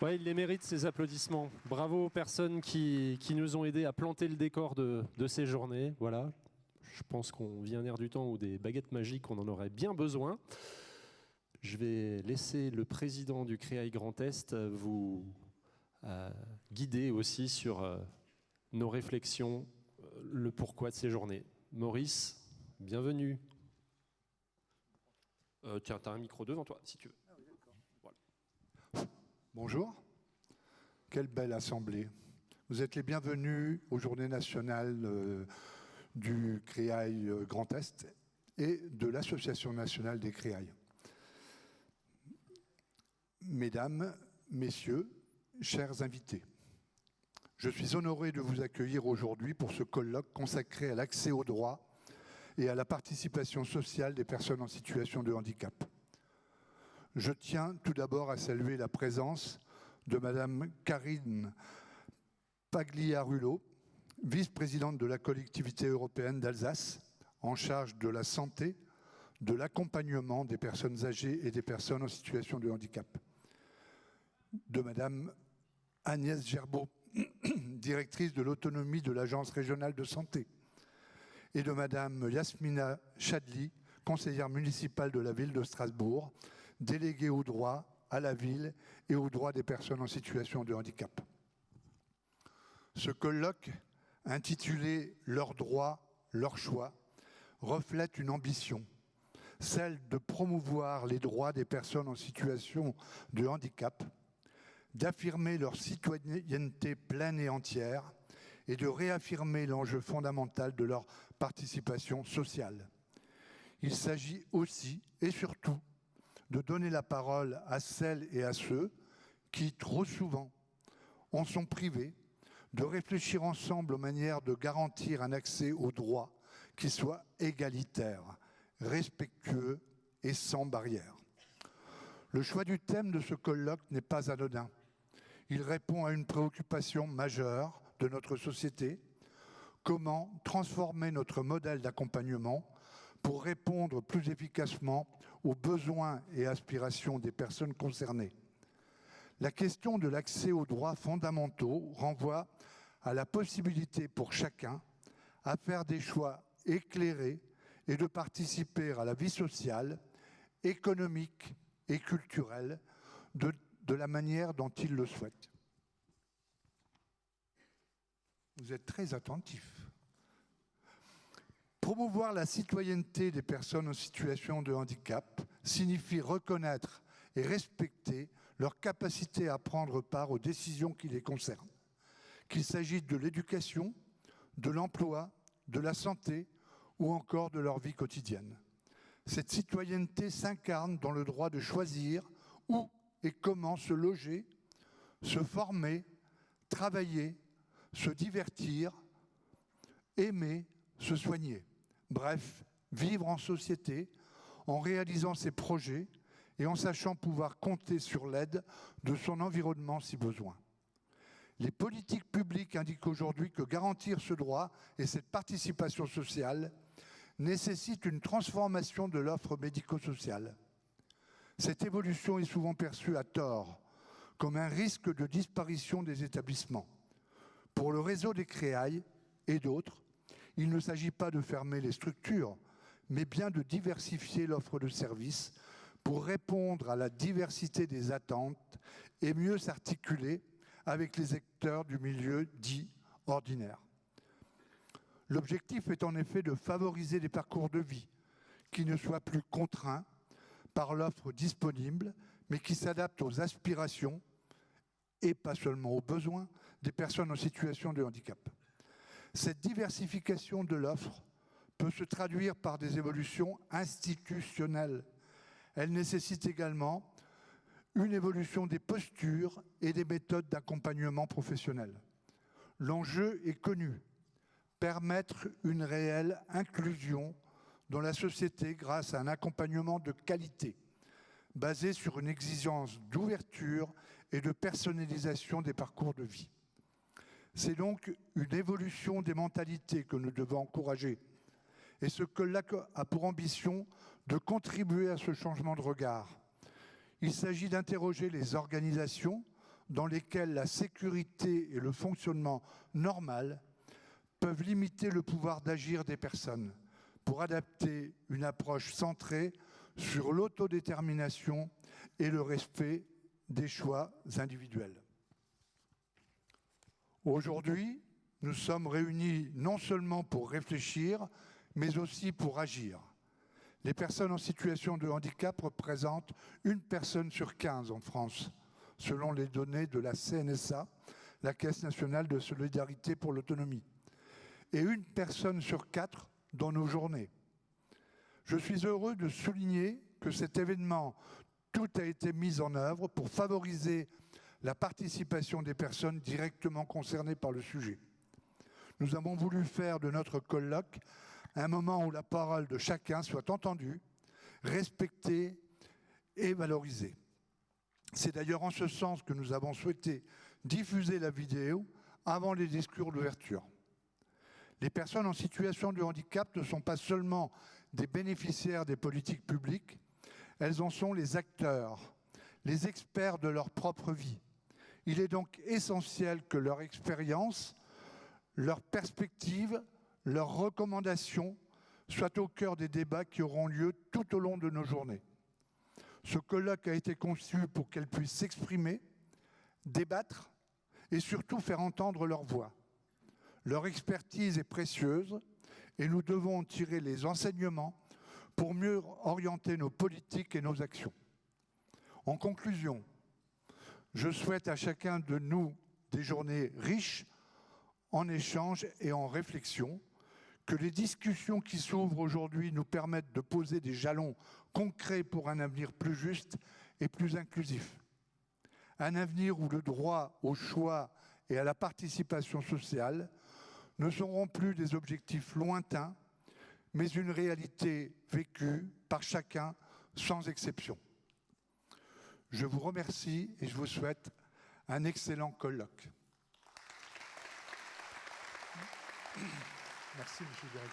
Ouais, il les mérite, ces applaudissements. Bravo aux personnes qui nous ont aidés à planter le décor de ces journées. Voilà. Je pense qu'on vit un air du temps où des baguettes magiques, on en aurait bien besoin. Je vais laisser le président du CREAI Grand Est vous guider aussi sur nos réflexions, le pourquoi de ces journées. Maurice, bienvenue. Tiens, tu as un micro devant toi, si tu veux. Voilà. Bonjour. Quelle belle assemblée. Vous êtes les bienvenus aux Journées nationales du CREAI Grand Est et de l'Association nationale des CREAI. Mesdames, Messieurs, chers invités, je suis honoré de vous accueillir aujourd'hui pour ce colloque consacré à l'accès aux droits et à la participation sociale des personnes en situation de handicap. Je tiens tout d'abord à saluer la présence de Madame Karine Pagliarulo, vice-présidente de la collectivité européenne d'Alsace, en charge de la santé, de l'accompagnement des personnes âgées et des personnes en situation de handicap. De Madame Agnès Gerbeau, directrice de l'autonomie de l'Agence régionale de santé, et de Madame Yasmina Chadli, conseillère municipale de la ville de Strasbourg, déléguée aux droits à la ville et aux droits des personnes en situation de handicap. Ce colloque, intitulé « Leurs droits, leurs choix », reflète une ambition, celle de promouvoir les droits des personnes en situation de handicap, d'affirmer leur citoyenneté pleine et entière et de réaffirmer l'enjeu fondamental de leur participation sociale. Il s'agit aussi et surtout de donner la parole à celles et à ceux qui, trop souvent, en sont privés, de réfléchir ensemble aux manières de garantir un accès aux droits qui soit égalitaire, respectueux et sans barrière. Le choix du thème de ce colloque n'est pas anodin. Il répond à une préoccupation majeure de notre société: comment transformer notre modèle d'accompagnement pour répondre plus efficacement aux besoins et aspirations des personnes concernées. La question de l'accès aux droits fondamentaux renvoie à la possibilité pour chacun à faire des choix éclairés et de participer à la vie sociale, économique et culturelle de la manière dont il le souhaite. Vous êtes très attentifs. Promouvoir la citoyenneté des personnes en situation de handicap signifie reconnaître et respecter leur capacité à prendre part aux décisions qui les concernent, qu'il s'agisse de l'éducation, de l'emploi, de la santé ou encore de leur vie quotidienne. Cette citoyenneté s'incarne dans le droit de choisir où et comment se loger, se former, travailler, se divertir, aimer, se soigner. Bref, vivre en société en réalisant ses projets et en sachant pouvoir compter sur l'aide de son environnement si besoin. Les politiques publiques indiquent aujourd'hui que garantir ce droit et cette participation sociale nécessite une transformation de l'offre médico-sociale. Cette évolution est souvent perçue à tort comme un risque de disparition des établissements. Pour le réseau des CREAI et d'autres, il ne s'agit pas de fermer les structures, mais bien de diversifier l'offre de services pour répondre à la diversité des attentes et mieux s'articuler avec les acteurs du milieu dit ordinaire. L'objectif est en effet de favoriser des parcours de vie qui ne soient plus contraints par l'offre disponible, mais qui s'adaptent aux aspirations et pas seulement aux besoins des personnes en situation de handicap. Cette diversification de l'offre peut se traduire par des évolutions institutionnelles. Elle nécessite également une évolution des postures et des méthodes d'accompagnement professionnel. L'enjeu est connu: permettre une réelle inclusion dans la société grâce à un accompagnement de qualité, basé sur une exigence d'ouverture et de personnalisation des parcours de vie. C'est donc une évolution des mentalités que nous devons encourager. Et ce colloque a pour ambition de contribuer à ce changement de regard. Il s'agit d'interroger les organisations dans lesquels la sécurité et le fonctionnement normal peuvent limiter le pouvoir d'agir des personnes pour adapter une approche centrée sur l'autodétermination et le respect des choix individuels. Aujourd'hui, nous sommes réunis non seulement pour réfléchir, mais aussi pour agir. Les personnes en situation de handicap représentent 1 personne sur 15 en France, selon les données de la CNSA, la Caisse nationale de solidarité pour l'autonomie, et 1 personne sur 4 dans nos journées. Je suis heureux de souligner que cet événement, tout a été mis en œuvre pour favoriser la participation des personnes directement concernées par le sujet. Nous avons voulu faire de notre colloque un moment où la parole de chacun soit entendue, respectée et valorisée. C'est d'ailleurs en ce sens que nous avons souhaité diffuser la vidéo avant les discours d'ouverture. Les personnes en situation de handicap ne sont pas seulement des bénéficiaires des politiques publiques, elles en sont les acteurs, les experts de leur propre vie. Il est donc essentiel que leur expérience, leurs perspectives, leurs recommandations soient au cœur des débats qui auront lieu tout au long de nos journées. Ce colloque a été conçu pour qu'elles puissent s'exprimer, débattre et surtout faire entendre leur voix. Leur expertise est précieuse et nous devons en tirer les enseignements pour mieux orienter nos politiques et nos actions. En conclusion, je souhaite à chacun de nous des journées riches en échanges et en réflexion, que les discussions qui s'ouvrent aujourd'hui nous permettent de poser des jalons concrets pour un avenir plus juste et plus inclusif. Un avenir où le droit au choix et à la participation sociale ne seront plus des objectifs lointains, mais une réalité vécue par chacun sans exception. Je vous remercie et je vous souhaite un excellent colloque. Merci, M. le directeur.